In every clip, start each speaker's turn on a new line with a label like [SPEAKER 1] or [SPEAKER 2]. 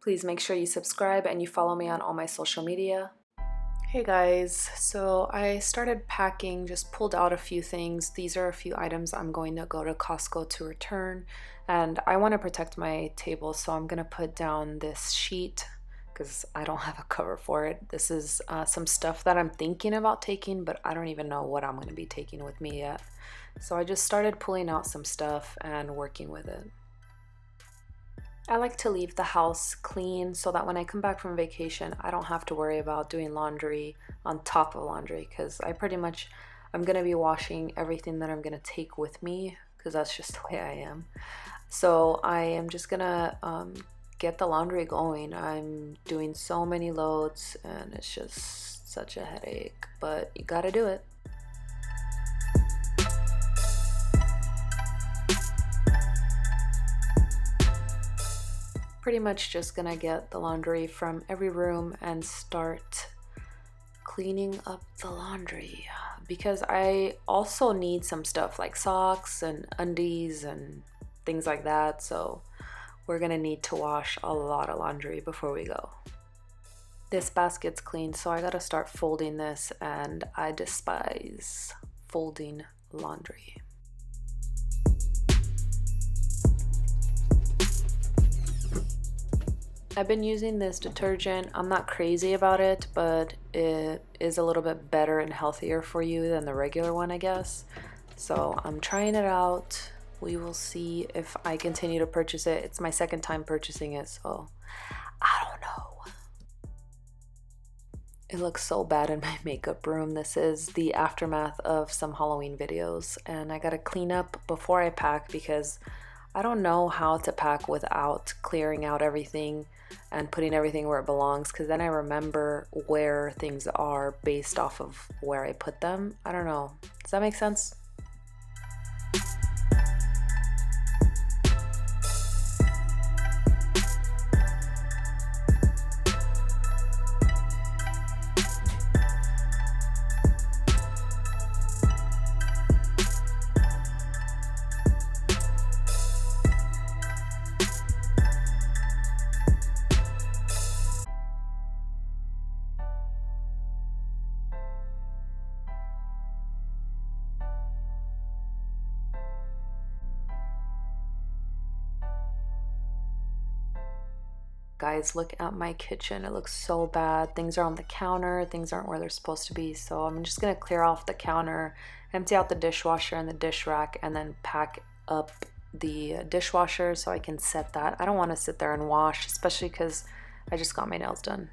[SPEAKER 1] Please make sure you subscribe and you follow me on all my social media. Hey guys, so I started packing, just pulled out a few things. These are a few items I'm going to go to Costco to return, and I want to protect my table, so I'm going to put down this sheet because I don't have a cover for it. This is some stuff that I'm thinking about taking, but I don't even know what I'm going to be taking with me yet. So I just started pulling out some stuff and working with it. I like to leave the house clean so that when I come back from vacation, I don't have to worry about doing laundry on top of laundry, because I'm going to be washing everything that I'm going to take with me because that's just the way I am. So I am just going to get the laundry going. I'm doing so many loads and it's just such a headache, but you got to do it. Pretty much just gonna get the laundry from every room and start cleaning up the laundry, because I also need some stuff like socks and undies and things like that, so we're gonna need to wash a lot of laundry before we go. This basket's clean, so I gotta start folding this, and I despise folding laundry. I've been using this detergent. I'm not crazy about it, but it is a little bit better and healthier for you than the regular one, I guess. So I'm trying it out. We will see if I continue to purchase it. It's my second time purchasing it, so I don't know. It looks so bad in my makeup room. This is the aftermath of some Halloween videos, and I gotta clean up before I pack because I don't know how to pack without clearing out everything and putting everything where it belongs, because then I remember where things are based off of where I put them. I don't know. Does that make sense? Guys, look at my kitchen. It looks so bad. Things are on the counter. Things aren't where they're supposed to be. So I'm just going to clear off the counter, empty out the dishwasher and the dish rack, and then pack up the dishwasher so I can set that. I don't want to sit there and wash, especially because I just got my nails done.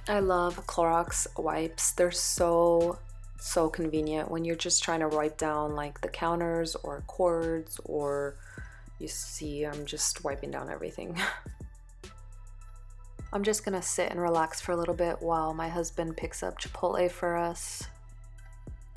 [SPEAKER 1] I love Clorox wipes. They're so convenient when you're just trying to wipe down like the counters or cords, or you see I'm just wiping down everything. I'm just gonna sit and relax for a little bit while my husband picks up Chipotle for us.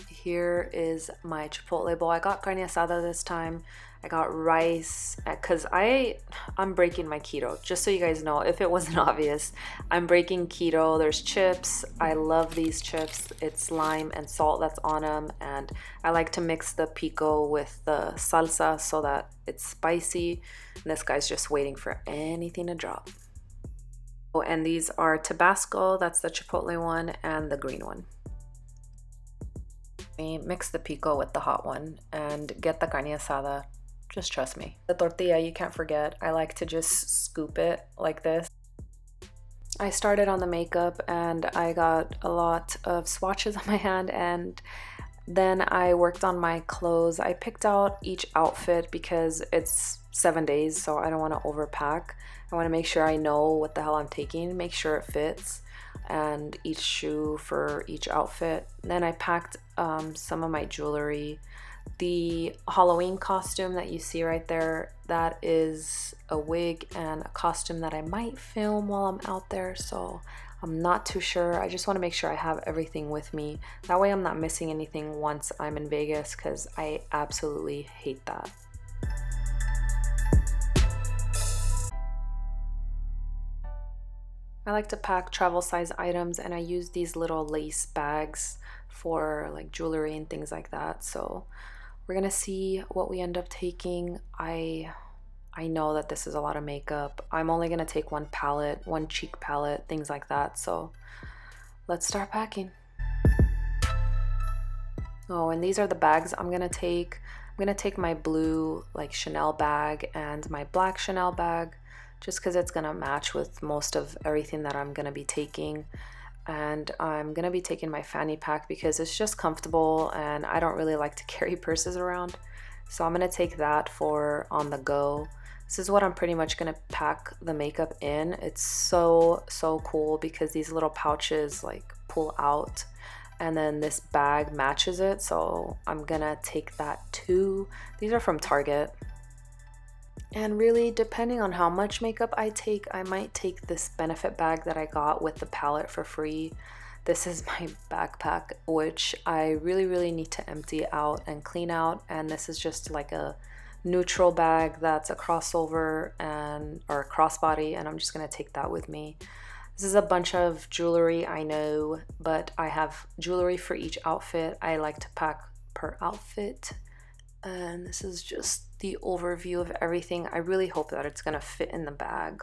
[SPEAKER 1] Here is my Chipotle bowl. I got carne asada this time. I got rice because I'm breaking my keto, just so you guys know, if it wasn't obvious. I'm breaking keto. There's chips. I love these chips. It's lime and salt that's on them, and I like to mix the pico with the salsa so that it's spicy. And this guy's just waiting for anything to drop. Oh, and these are Tabasco. That's the Chipotle one, and the green one. Mix the pico with the hot one and get the carne asada. Just trust me. The tortilla, you can't forget. I like to just scoop it like this. I started on the makeup and I got a lot of swatches on my hand, and then I worked on my clothes. I picked out each outfit because it's 7 days, so I don't want to overpack. I want to make sure I know what the hell I'm taking, make sure it fits, and each shoe for each outfit. Then I packed some of my jewelry. The Halloween costume that you see right there, that is a wig and a costume that I might film while I'm out there, so I'm not too sure. I just want to make sure I have everything with me. That way I'm not missing anything once I'm in Vegas, because I absolutely hate that. I like to pack travel size items, and I use these little lace bags for like jewelry and things like that. So we're gonna see what we end up taking. I know that this is a lot of makeup. I'm only gonna take one palette, one cheek palette, things like that. So let's start packing. Oh, and these are the bags I'm gonna take. I'm gonna take my blue like Chanel bag and my black Chanel bag, just because it's gonna match with most of everything that I'm gonna be taking. And I'm gonna be taking my fanny pack because it's just comfortable and I don't really like to carry purses around. So I'm gonna take that for on the go. This is what I'm pretty much gonna pack the makeup in. It's so cool because these little pouches like pull out and then this bag matches it, so I'm gonna take that too. These are from Target. And really, depending on how much makeup I take, I might take this benefit bag that I got with the palette for free. This is my backpack, which I really need to empty out and clean out, and this is just like a neutral bag that's a crossover and or a crossbody, and I'm just gonna take that with me. This is a bunch of jewelry, I know, but I have jewelry for each outfit. I like to pack per outfit. And this is just the overview of everything. I really hope that it's gonna fit in the bag.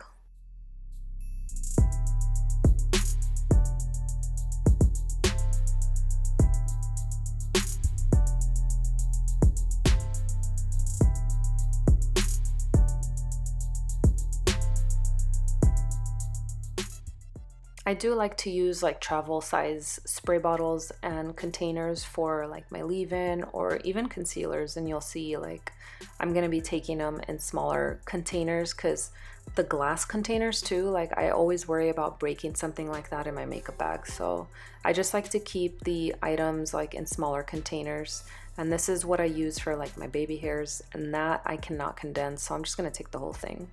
[SPEAKER 1] I do like to use like travel size spray bottles and containers for like my leave-in or even concealers, and you'll see like I'm gonna be taking them in smaller containers because the glass containers too, like I always worry about breaking something like that in my makeup bag. So I just like to keep the items like in smaller containers, and this is what I use for like my baby hairs, and that I cannot condense, so I'm just gonna take the whole thing.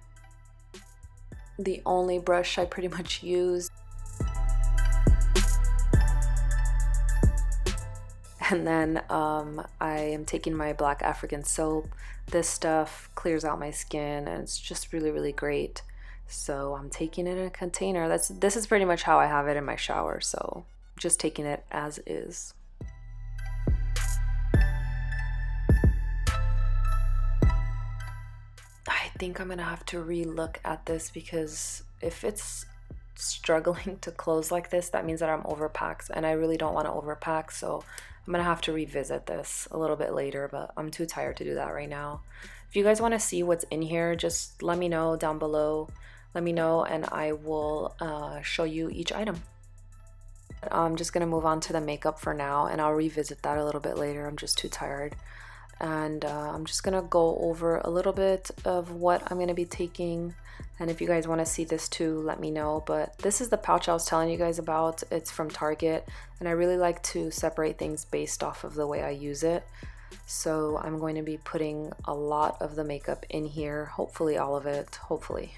[SPEAKER 1] The only brush I pretty much use. And then I am taking my black African soap. This stuff clears out my skin and it's just really great. So I'm taking it in a container. This is pretty much how I have it in my shower, so just taking it as is. I think I'm gonna have to re-look at this because if it's struggling to close like this, that means that I'm overpacked, and I really don't want to overpack, so I'm gonna have to revisit this a little bit later, but I'm too tired to do that right now. If you guys want to see what's in here, just let me know down below. Let me know and I will show you each item. I'm just gonna move on to the makeup for now, and I'll revisit that a little bit later. I'm just too tired. And I'm just gonna go over a little bit of what I'm gonna be taking, and if you guys want to see this too, let me know. But this is the pouch I was telling you guys about. It's from Target, and I really like to separate things based off of the way I use it. So I'm going to be putting a lot of the makeup in here, hopefully all of it, hopefully.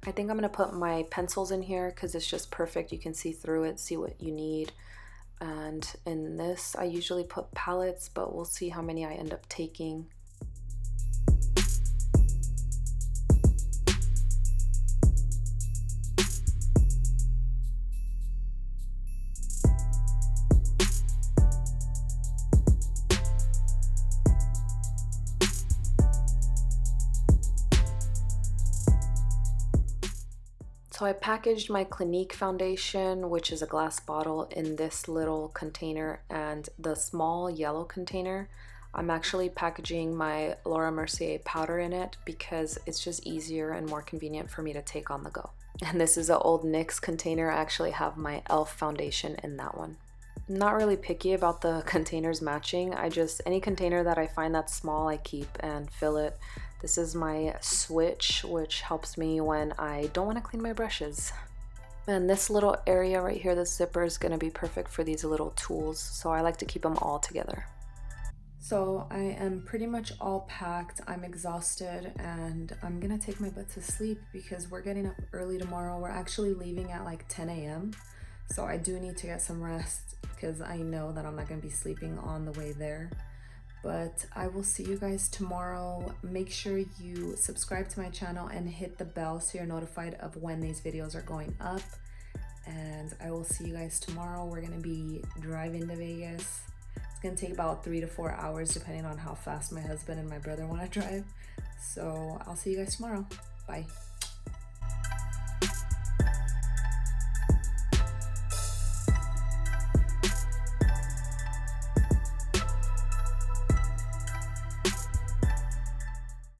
[SPEAKER 1] I think I'm gonna put my pencils in here because it's just perfect. You can see through it, see what you need. And in this, I usually put palettes, but we'll see how many I end up taking. So I packaged my Clinique foundation, which is a glass bottle, in this little container, and the small yellow container, I'm actually packaging my Laura Mercier powder in it because it's just easier and more convenient for me to take on the go. And this is an old NYX container. I actually have my e.l.f. foundation in that one. I'm not really picky about the containers matching. Any container that I find that's small, I keep and fill it. This is my switch, which helps me when I don't want to clean my brushes. And this little area right here, this zipper, is going to be perfect for these little tools, so I like to keep them all together. So I am pretty much all packed. I'm exhausted and I'm gonna take my butt to sleep because we're getting up early tomorrow. We're actually leaving at like 10 a.m. So I do need to get some rest because I know that I'm not gonna be sleeping on the way there. But I will see you guys tomorrow. Make sure you subscribe to my channel and hit the bell so you're notified of when these videos are going up. And I will see you guys tomorrow. We're gonna be driving to Vegas. It's gonna take about 3 to 4 hours depending on how fast my husband and my brother want to drive. So I'll see you guys tomorrow. Bye.